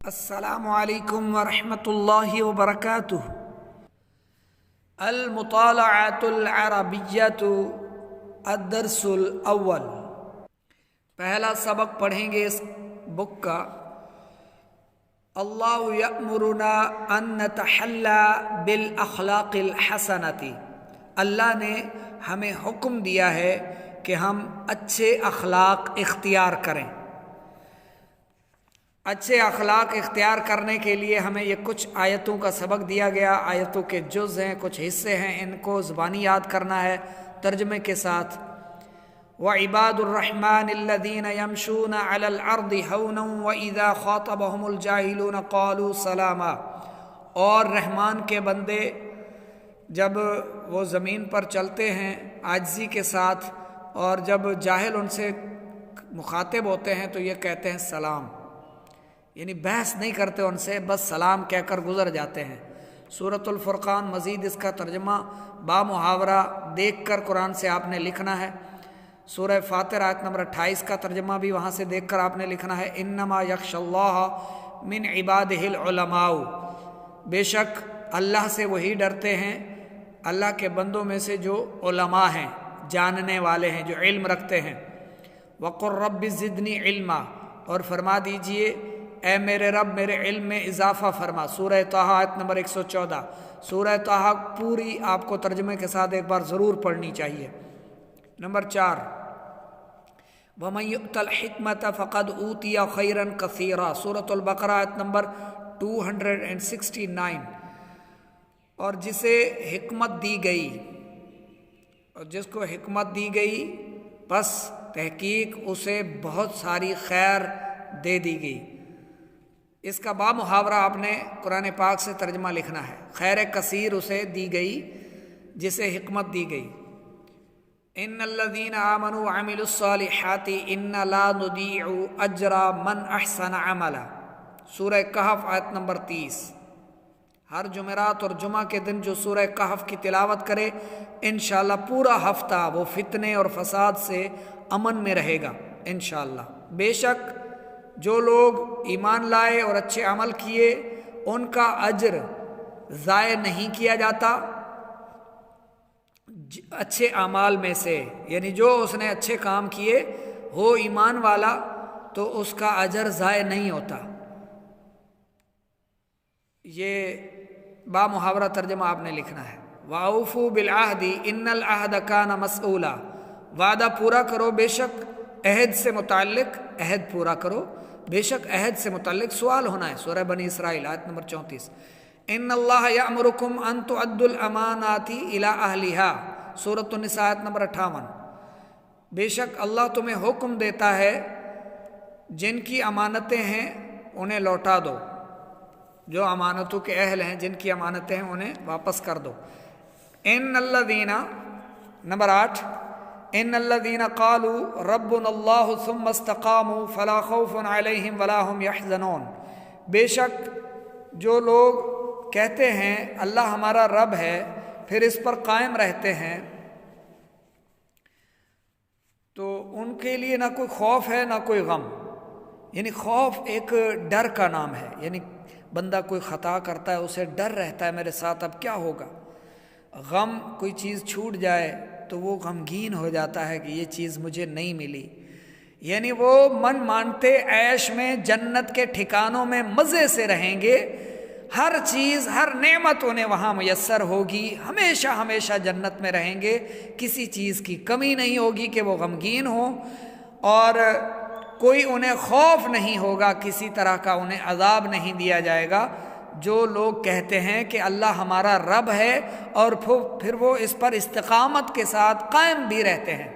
السلام علیکم ورحمۃ اللہ وبرکاتہ۔ المطالعۃ العربیۃ الدرس الاول۔ پہلا سبق پڑھیں گے اس بک کا۔ اللہ یأمرنا ان نتحلی بالاخلاق الحسنۃ۔ اللہ نے ہمیں حکم دیا ہے کہ ہم اچھے اخلاق اختیار کریں۔ اچھے اخلاق اختیار کرنے کے لیے ہمیں یہ کچھ آیتوں کا سبق دیا گیا۔ آیتوں کے جز ہیں، کچھ حصے ہیں، ان کو زبانی یاد کرنا ہے ترجمے کے ساتھ۔ وَعِبَادُ الرَّحْمَنِ الَّذِينَ يَمْشُونَ عَلَى الْأَرْضِ هَوْنًا وَإِذَا خَاطَبَهُمُ الْجَاهِلُونَ قَالُوا سَلَامًا۔ اور رحمان کے بندے جب وہ زمین پر چلتے ہیں عاجزی کے ساتھ، اور جب جاہل ان سے مخاطب ہوتے ہیں تو یہ کہتے ہیں سلام، یعنی بحث نہیں کرتے ان سے، بس سلام کہہ کر گزر جاتے ہیں۔ سورۃ الفرقان مزید اس کا ترجمہ با محاورہ دیکھ کر قرآن سے آپ نے لکھنا ہے۔ سورہ فاطر آیت نمبر 28 کا ترجمہ بھی وہاں سے دیکھ کر آپ نے لکھنا ہے۔ انما یخشی اللہ من عبادہ العلماء۔ بے شک اللہ سے وہی ڈرتے ہیں اللہ کے بندوں میں سے جو علماء ہیں، جاننے والے ہیں، جو علم رکھتے ہیں۔ وقل رب زدنی علما، اور فرما دیجئے اے میرے رب میرے علم میں اضافہ فرما۔ سورہ طٰہٰ آیت نمبر 114۔ سورہ طٰہٰ پوری آپ کو ترجمے کے ساتھ ایک بار ضرور پڑھنی چاہیے۔ نمبر 4، وَمَن يُؤْتَ الْحِكْمَةَ فَقَدْ أُوتِيَ خَيْرًا كَثِيرًا۔ سورۃ البقرہ آیت نمبر 269۔ اور جسے حکمت دی گئی، اور جس کو حکمت دی گئی بس تحقیق اسے بہت ساری خیر دے دی گئی۔ اس کا با محاورہ آپ نے قرآن پاک سے ترجمہ لکھنا ہے۔ خیر کثیر اسے دی گئی جسے حکمت دی گئی۔ ان الذین آمنوا وعملوا الصالحات ان لا نضیع اجر من احسن عملا۔ سورہ کہف آیت نمبر 30۔ ہر جمعرات اور جمعہ کے دن جو سورہ کہف کی تلاوت کرے انشاءاللہ پورا ہفتہ وہ فتنے اور فساد سے امن میں رہے گا انشاءاللہ۔ بے شک جو لوگ ایمان لائے اور اچھے عمل کیے ان کا اجر ضائع نہیں کیا جاتا اچھے اعمال میں سے، یعنی جو اس نے اچھے کام کیے ہو ایمان والا تو اس کا اجر ضائع نہیں ہوتا۔ یہ با محاورہ ترجمہ آپ نے لکھنا ہے۔ وَأَوْفُوا بِالْعَهْدِ إِنَّ الْعَهْدَ كَانَ مَسْئُولًا۔ وعدہ پورا کرو، بے شک عہد سے متعلق عہد پورا کرو، بے شک عہد سے متعلق سوال ہونا ہے۔ سورہ بنی اسرائیل آیت نمبر 34۔ ان اللہ یأمرکم ان تؤدوا الامانات الی اہلہا۔ سورۃ النساء آیت نمبر 58۔ بے شک اللہ تمہیں حکم دیتا ہے جن کی امانتیں ہیں انہیں لوٹا دو، جو امانتوں کے اہل ہیں جن کی امانتیں ہیں انہیں واپس کر دو۔ ان الذین، نمبر 8، ان الذین قالوا ربنا اللہ ثم استقاموا فلا خوف علیہم ولا هم یحزنون۔ بے شک جو لوگ کہتے ہیں اللہ ہمارا رب ہے پھر اس پر قائم رہتے ہیں تو ان کے لیے نہ کوئی خوف ہے نہ کوئی غم۔ یعنی خوف ایک ڈر کا نام ہے، یعنی بندہ کوئی خطا کرتا ہے اسے ڈر رہتا ہے میرے ساتھ اب کیا ہوگا۔ غم کوئی چیز چھوٹ جائے تو وہ غمگین ہو جاتا ہے کہ یہ چیز مجھے نہیں ملی، یعنی وہ من مانتے عیش میں جنت کے ٹھکانوں میں مزے سے رہیں گے، ہر چیز ہر نعمت انہیں وہاں میسر ہوگی، ہمیشہ ہمیشہ جنت میں رہیں گے، کسی چیز کی کمی نہیں ہوگی کہ وہ غمگین ہوں، اور کوئی انہیں خوف نہیں ہوگا، کسی طرح کا انہیں عذاب نہیں دیا جائے گا۔ جو لوگ کہتے ہیں کہ اللہ ہمارا رب ہے اور پھر وہ اس پر استقامت کے ساتھ قائم بھی رہتے ہیں۔